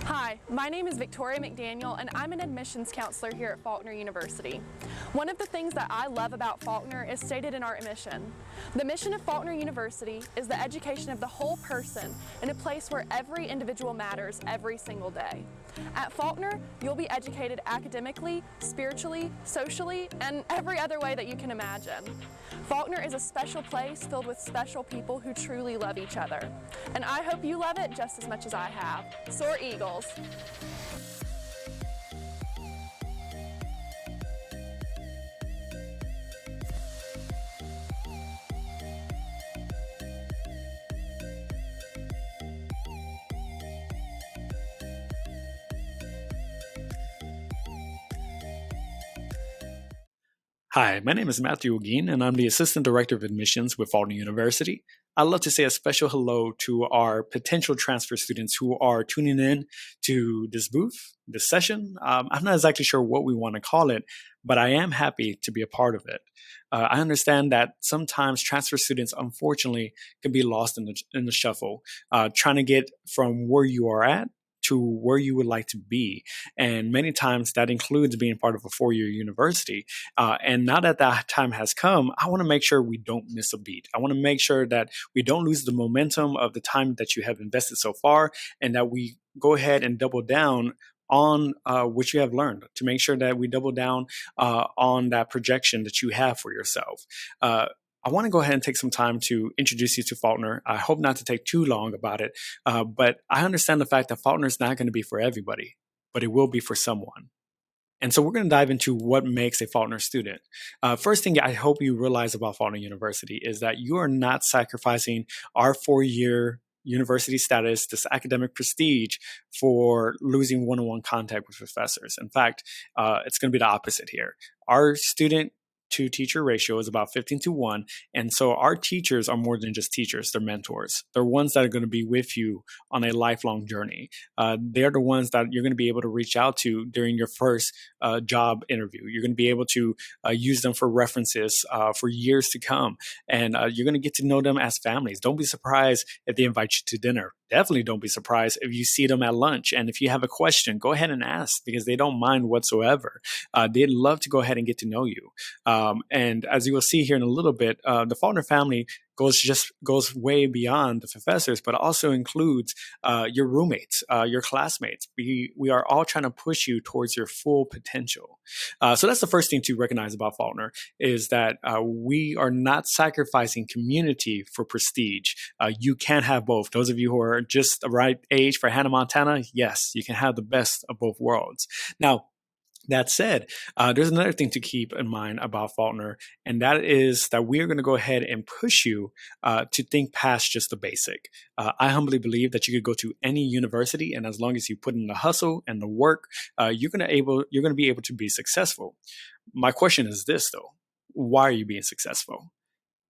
Hi, my name is Victoria McDaniel and I'm an admissions counselor here at Faulkner University. One of the things that I love about Faulkner is stated in our mission. The mission of Faulkner University is the education of the whole person in a place where every individual matters every single day. At Faulkner, you'll be educated academically, spiritually, socially, and every other way that you can imagine. Faulkner is a special place filled with special people who truly love each other. And I hope you love it just as much as I have. Soar Eagles! Hi, my name is Matthew Ogeen, and I'm the Assistant Director of Admissions with Faulkner University. I'd love to say a special hello to our potential transfer students who are tuning in to this booth, this session. I'm not exactly sure what we want to call it, but I am happy to be a part of it. I understand that sometimes transfer students, unfortunately, can be lost in the shuffle, trying to get from where you are at to where you would like to be. And many times that includes being part of a four-year university. And now that that time has come, I want to make sure we don't miss a beat. I want to make sure that we don't lose the momentum of the time that you have invested so far, and that we go ahead and double down on what you have learned, to make sure that we double down on that projection that you have for yourself. I want to go ahead and take some time to introduce you to Faulkner. I hope not to take too long about it, but I understand the fact that Faulkner is not going to be for everybody, but it will be for someone. And so we're going to dive into what makes a Faulkner student. First thing I hope you realize about Faulkner University is that you are not sacrificing our four-year university status, this academic prestige, for losing one-on-one contact with professors. In fact, it's going to be the opposite here. Our student to teacher ratio is about 15-1. And so our teachers are more than just teachers, they're mentors. They're ones that are going to be with you on a lifelong journey. They're the ones that you're going to be able to reach out to during your first job interview. You're going to be able to use them for references for years to come. And you're going to get to know them as families. Don't be surprised if they invite you to dinner. Definitely don't be surprised if you see them at lunch. And if you have a question, go ahead and ask, because they don't mind whatsoever. They'd love to go ahead and get to know you. And as you will see here in a little bit, the Faulkner family goes way beyond the professors, but also includes your roommates, your classmates. We are all trying to push you towards your full potential. So that's the first thing to recognize about Faulkner, is that we are not sacrificing community for prestige. You can have both. Those of you who are just the right age for Hannah Montana, yes, you can have the best of both worlds. Now, that said, there's another thing to keep in mind about Faulkner, and that is that we are going to go ahead and push you to think past just the basic. I humbly believe that you could go to any university, and as long as you put in the hustle and the work, you're going to be able to be successful. My question is this, though: why are you being successful?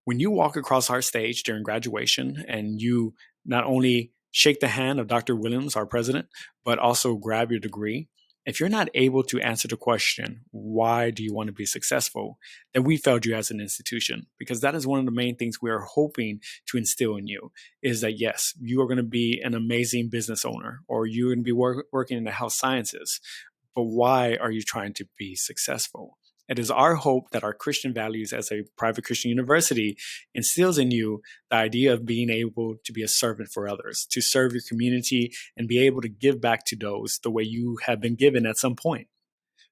When you walk across our stage during graduation, and you not only shake the hand of Dr. Williams, our president, but also grab your degree, if you're not able to answer the question, why do you want to be successful, then we failed you as an institution, because that is one of the main things we are hoping to instill in you, is that yes, you are going to be an amazing business owner, or you're going to be working in the health sciences, but why are you trying to be successful? It is our hope that our Christian values as a private Christian university instills in you the idea of being able to be a servant for others, to serve your community and be able to give back to those the way you have been given at some point.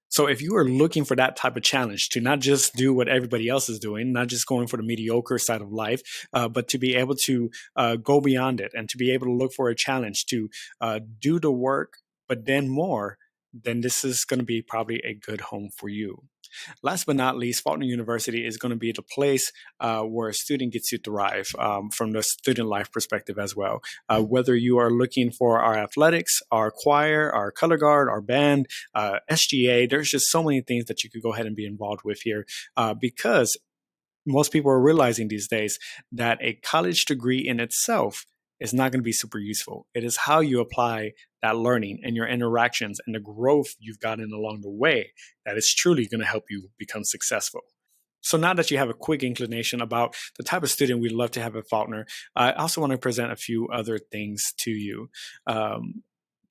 So if you are looking for that type of challenge, to not just do what everybody else is doing, not just going for the mediocre side of life, but to be able to go beyond it, and to be able to look for a challenge to do the work, but then more, then this is going to be probably a good home for you. Last but not least, Faulkner University is going to be the place where a student gets to thrive from the student life perspective as well. Whether you are looking for our athletics, our choir, our color guard, our band, SGA, there's just so many things that you could go ahead and be involved with here, because most people are realizing these days that a college degree in itself is not going to be super useful. It is how you apply that learning and your interactions and the growth you've gotten along the way that is truly going to help you become successful. So now that you have a quick inclination about the type of student we'd love to have at Faulkner, I also want to present a few other things to you.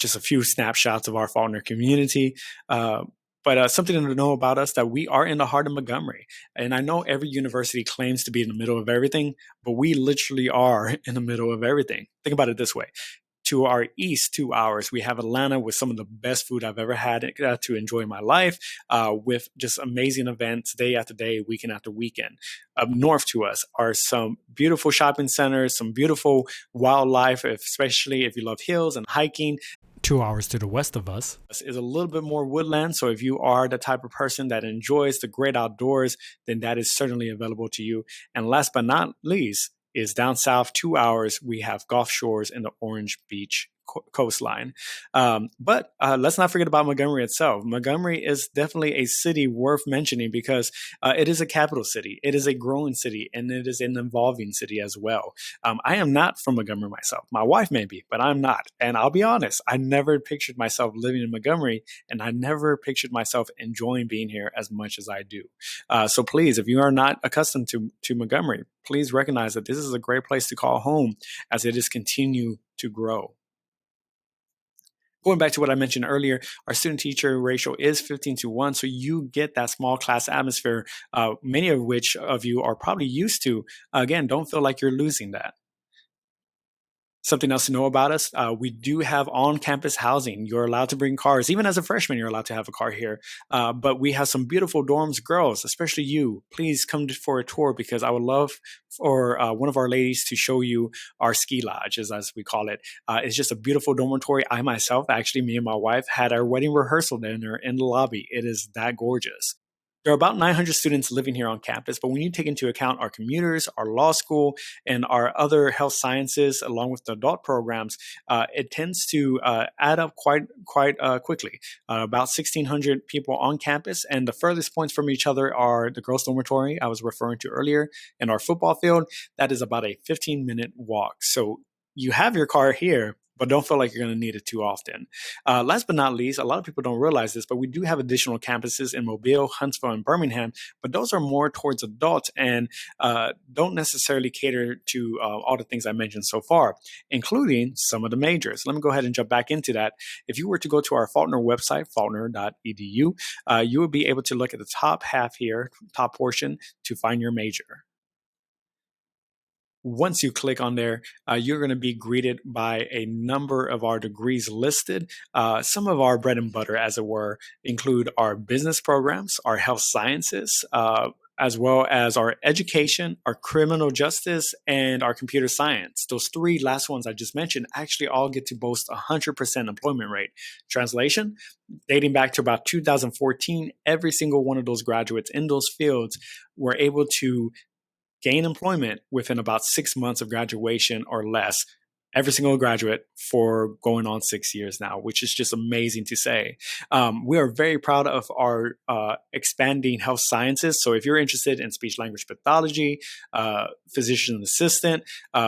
just a few snapshots of our Faulkner community. But something to know about us, that we are in the heart of Montgomery. And I know every university claims to be in the middle of everything, but we literally are in the middle of everything. Think about it this way. To our east, 2 hours, we have Atlanta with some of the best food I've ever had to enjoy in my life, with just amazing events day after day, weekend after weekend. Up north to us are some beautiful shopping centers, some beautiful wildlife, especially if you love hills and hiking. 2 hours to the west of us is a little bit more woodland. So if you are the type of person that enjoys the great outdoors, then that is certainly available to you. And last but not least is down south, 2 hours, we have Gulf Shores and the Orange Beach coastline. But let's not forget about Montgomery itself. Montgomery is definitely a city worth mentioning because it is a capital city. It is a growing city, and it is an evolving city as well. I am not from Montgomery myself. My wife may be, but I'm not. And I'll be honest, I never pictured myself living in Montgomery, and I never pictured myself enjoying being here as much as I do. So please, if you are not accustomed to Montgomery, please recognize that this is a great place to call home as it is continue to grow. Going back to what I mentioned earlier, our student-teacher ratio is 15-1, so you get that small class atmosphere, many of which of you are probably used to. Again, don't feel like you're losing that. Something else to know about us, we do have on-campus housing. You're allowed to bring cars. Even as a freshman, you're allowed to have a car here. But we have some beautiful dorms. Girls, especially you, please come for a tour, because I would love for one of our ladies to show you our ski lodge, as we call it. It's just a beautiful dormitory. I myself, actually, me and my wife, had our wedding rehearsal dinner in the lobby. It is that gorgeous. There are about 900 students living here on campus, but when you take into account our commuters, our law school, and our other health sciences, along with the adult programs, it tends to add up quite quickly. About 1,600 people on campus, and the furthest points from each other are the girls' dormitory I was referring to earlier, and our football field. That is about a 15-minute walk. So you have your car here, but don't feel like you're going to need it too often. Last but not least, a lot of people don't realize this, but we do have additional campuses in Mobile, Huntsville, and Birmingham, but those are more towards adults and don't necessarily cater to all the things I mentioned so far, including some of the majors. Let me go ahead and jump back into that. If you were to go to our Faulkner website, faulkner.edu, you would be able to look at the top half here, top portion, to find your major. Once you click on there, you're going to be greeted by a number of our degrees listed. Some of our bread and butter, as it were, include our business programs, our health sciences, as well as our education, our criminal justice, and our computer science. Those three last ones I just mentioned actually all get to boast 100% employment rate. Translation, dating back to about 2014, every single one of those graduates in those fields were able to gain employment within about 6 months of graduation or less. Every single graduate for going on 6 years now, which is just amazing to say. We are very proud of our expanding health sciences. So if you're interested in speech language pathology, physician assistant,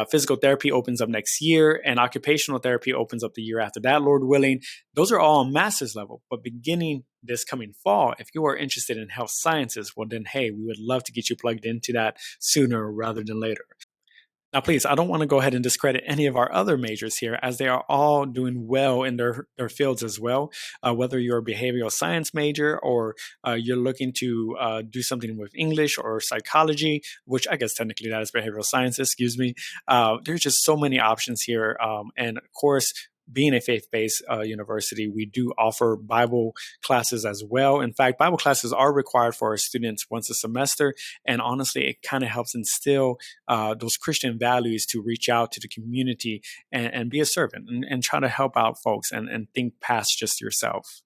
physical therapy opens up next year, and occupational therapy opens up the year after that, Lord willing. Those are all on master's level. But beginning this coming fall, if you are interested in health sciences, well then, hey, we would love to get you plugged into that sooner rather than later. Now, please, I don't want to go ahead and discredit any of our other majors here, as they are all doing well in their fields as well. Whether you're a behavioral science major or you're looking to do something with English or psychology, which I guess technically that is behavioral science, excuse me. There's just so many options here. And of course, being a faith-based university, we do offer Bible classes as well. In fact, Bible classes are required for our students once a semester. And honestly, it kind of helps instill those Christian values to reach out to the community and be a servant and try to help out folks and think past just yourself.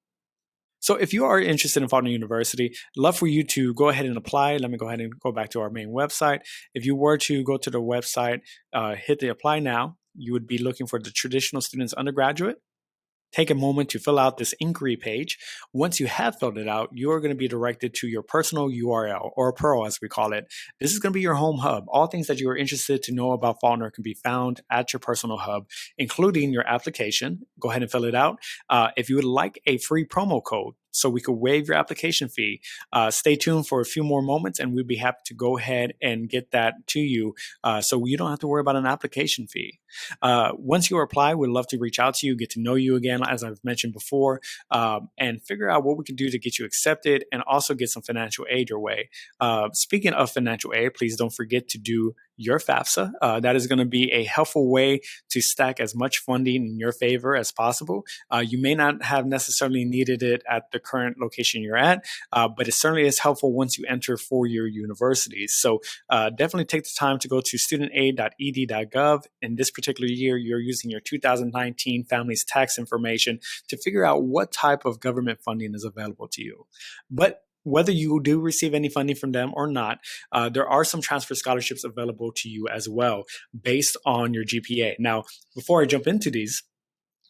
So if you are interested in Faulkner University, love for you to go ahead and apply. Let me go ahead and go back to our main website. If you were to go to the website, hit the apply now, you would be looking for the traditional students undergraduate. Take a moment to fill out this inquiry page. Once you have filled it out, you're going to be directed to your personal URL, or a Pearl as we call it. This is going to be your home hub. All things that you are interested to know about Faulkner can be found at your personal hub, including your application. Go ahead and fill it out. If you would like a free promo code so we could waive your application fee. Stay tuned for a few more moments and we'd be happy to go ahead and get that to you so you don't have to worry about an application fee. Once you apply, we'd love to reach out to you, get to know you again, as I've mentioned before, and figure out what we can do to get you accepted and also get some financial aid your way. Speaking of financial aid, please don't forget to do your FAFSA. That is going to be a helpful way to stack as much funding in your favor as possible. You may not have necessarily needed it at the current location you're at, but it certainly is helpful once you enter four-year universities. So definitely take the time to go to studentaid.ed.gov. In this particular year, you're using your 2019 family's tax information to figure out what type of government funding is available to you. But whether you do receive any funding from them or not, there are some transfer scholarships available to you as well based on your GPA. Now, before I jump into these,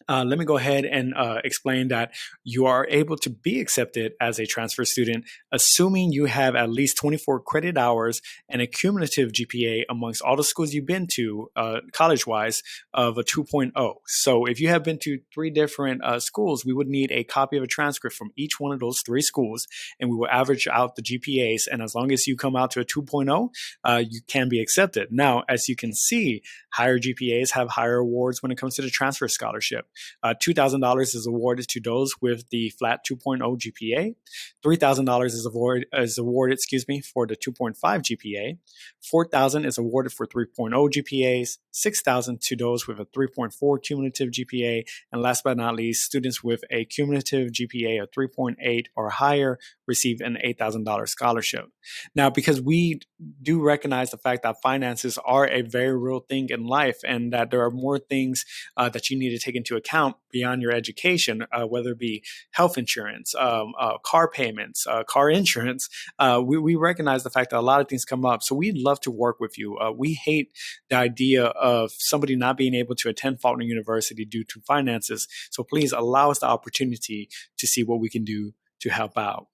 let me go ahead and explain that you are able to be accepted as a transfer student, assuming you have at least 24 credit hours and a cumulative GPA amongst all the schools you've been to, college-wise, of a 2.0. So if you have been to 3 different schools, we would need a copy of a transcript from each one of those 3 schools, and we will average out the GPAs. And as long as you come out to a 2.0, you can be accepted. Now, as you can see, higher GPAs have higher awards when it comes to the transfer scholarship. $2,000 is awarded to those with the flat 2.0 GPA. $3,000 is awarded for the 2.5 GPA. $4,000 is awarded for 3.0 GPAs. $6,000 to those with a 3.4 cumulative GPA. And last but not least, students with a cumulative GPA of 3.8 or higher receive an $8,000 scholarship. Now, because we do recognize the fact that finances are a very real thing in life and that there are more things that you need to take into account beyond your education, whether it be health insurance, car payments, car insurance, we recognize the fact that a lot of things come up. So we'd love to work with you. We hate the idea of somebody not being able to attend Faulkner University due to finances. So please allow us the opportunity to see what we can do to help out.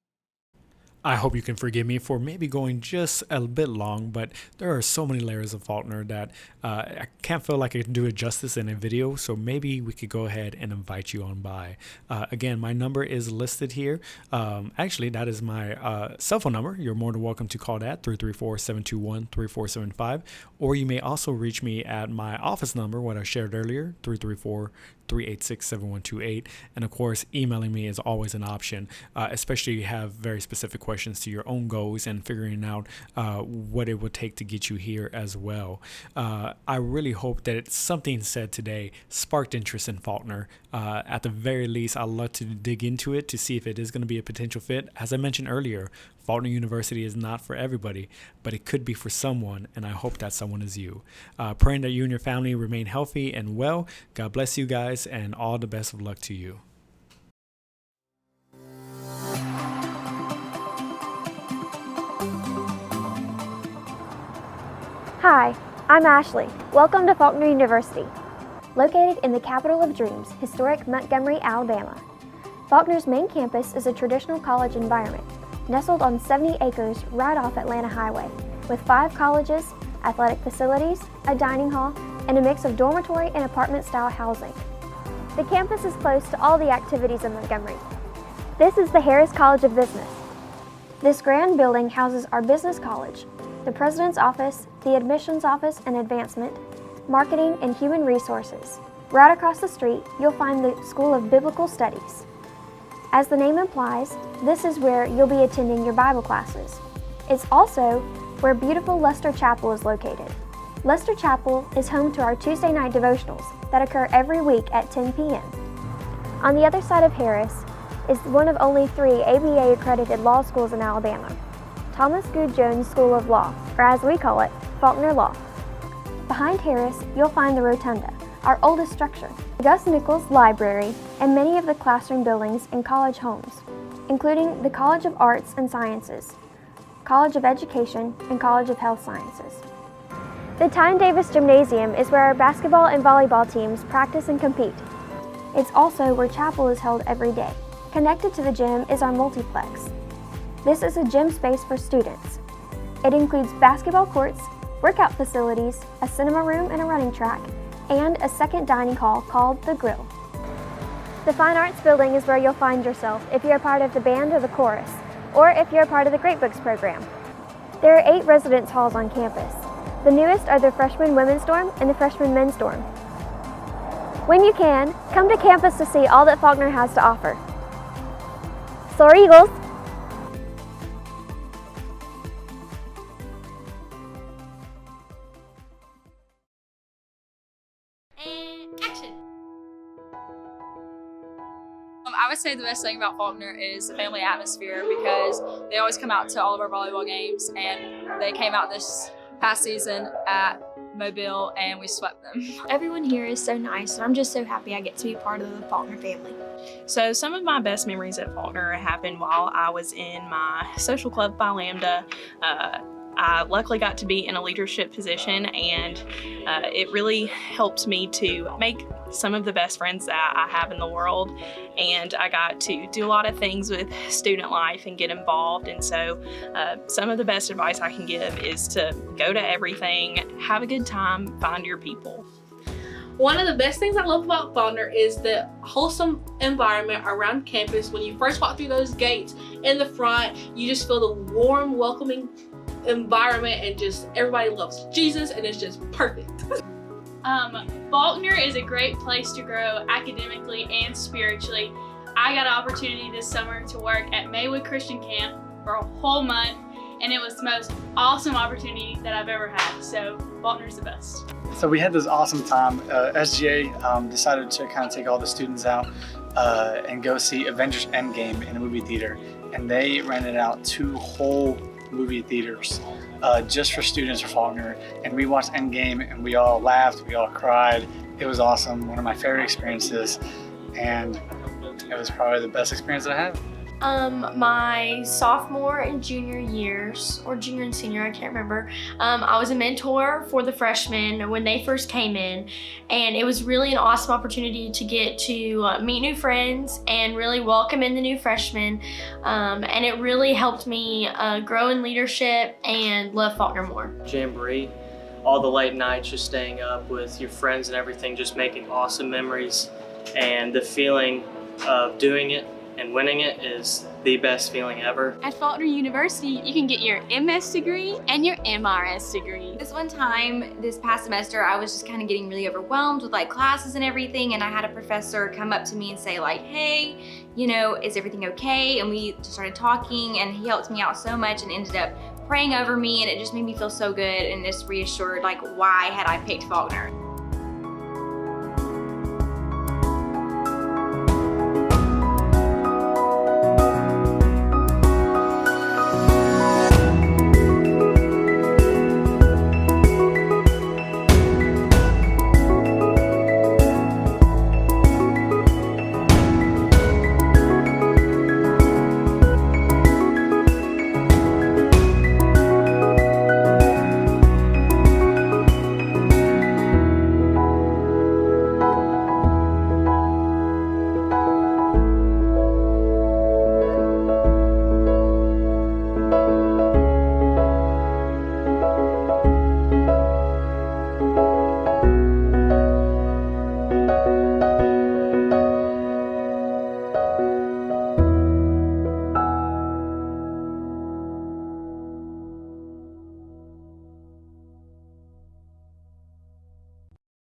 I hope you can forgive me for maybe going just a bit long, but there are so many layers of Faulkner that I can't feel like I can do it justice in a video, so maybe we could go ahead and invite you on by. Again, my number is listed here. Actually, that is my cell phone number. You're more than welcome to call that, 334-721-3475, or you may also reach me at my office number, what I shared earlier, 334-386-7128. And of course, emailing me is always an option, especially if you have very specific questions to your own goals and figuring out what it would take to get you here as well. I really hope that something said today sparked interest in Faulkner. At the very least, I'd love to dig into it to see if it is going to be a potential fit. As I mentioned earlier, Faulkner University is not for everybody, but it could be for someone, and I hope that someone is you. Praying that you and your family remain healthy and well. God bless you guys, and all the best of luck to you. Hi, I'm Ashley. Welcome to Faulkner University. Located in the capital of dreams, historic Montgomery, Alabama. Faulkner's main campus is a traditional college environment, nestled on 70 acres right off Atlanta Highway, with 5 colleges, athletic facilities, a dining hall, and a mix of dormitory and apartment-style housing. The campus is close to all the activities in Montgomery. This is the Harris College of Business. This grand building houses our business college, the President's Office, the Admissions Office and Advancement, Marketing and Human Resources. Right across the street, you'll find the School of Biblical Studies. As the name implies, this is where you'll be attending your Bible classes. It's also where beautiful Lester Chapel is located. Lester Chapel is home to our Tuesday night devotionals that occur every week at 10 p.m. On the other side of Harris is one of only 3 ABA-accredited law schools in Alabama, Thomas Good Jones School of Law, or as we call it, Faulkner Law. Behind Harris, you'll find the Rotunda, our oldest structure, the Gus Nichols Library, and many of the classroom buildings in college homes, including the College of Arts and Sciences, College of Education, and College of Health Sciences. The Tyne Davis Gymnasium is where our basketball and volleyball teams practice and compete. It's also where chapel is held every day. Connected to the gym is our multiplex. This is a gym space for students. It includes basketball courts, workout facilities, a cinema room and a running track, and a second dining hall called The Grill. The Fine Arts Building is where you'll find yourself if you're a part of the band or the chorus, or if you're a part of the Great Books program. There are 8 residence halls on campus. The newest are the Freshman Women's Dorm and the Freshman Men's Dorm. When you can, come to campus to see all that Faulkner has to offer. Soar Eagles! And action! I would say the best thing about Faulkner is the family atmosphere, because they always come out to all of our volleyball games, and they came out this past season at Mobile and we swept them. Everyone here is so nice, and I'm just so happy I get to be part of the Faulkner family. So some of my best memories at Faulkner happened while I was in my social club Phi Lambda. I luckily got to be in a leadership position, and it really helped me to make some of the best friends that I have in the world, and I got to do a lot of things with student life and get involved. And so some of the best advice I can give is to go to everything, have a good time, find your people. One of the best things I love about Faulkner is the wholesome environment around campus. When you first walk through those gates in the front, you just feel the warm, welcoming environment, and just everybody loves Jesus, and it's just perfect. Faulkner is a great place to grow academically and spiritually. I got an opportunity this summer to work at Maywood Christian Camp for a whole month, and it was the most awesome opportunity that I've ever had. So Faulkner's the best. So we had this awesome time. SGA decided to kind of take all the students out and go see Avengers Endgame in a movie theater, and they rented out 2 whole movie theaters just for students for Faulkner, and we watched Endgame and we all laughed, we all cried. It was awesome, one of my favorite experiences, and it was probably the best experience that I had. My sophomore and junior years, or junior and senior, I can't remember, I was a mentor for the freshmen when they first came in, and it was really an awesome opportunity to get to meet new friends and really welcome in the new freshmen, and it really helped me grow in leadership and love Faulkner more. Jamboree, all the late nights, just staying up with your friends and everything, just making awesome memories, and the feeling of doing it and winning it is the best feeling ever. At Faulkner University, you can get your MS degree and your MRS degree. This one time, this past semester, I was just kind of getting really overwhelmed with like classes and everything, and I had a professor come up to me and say like, hey, you know, is everything okay? And we just started talking, and he helped me out so much and ended up praying over me, and it just made me feel so good and just reassured like why had I picked Faulkner.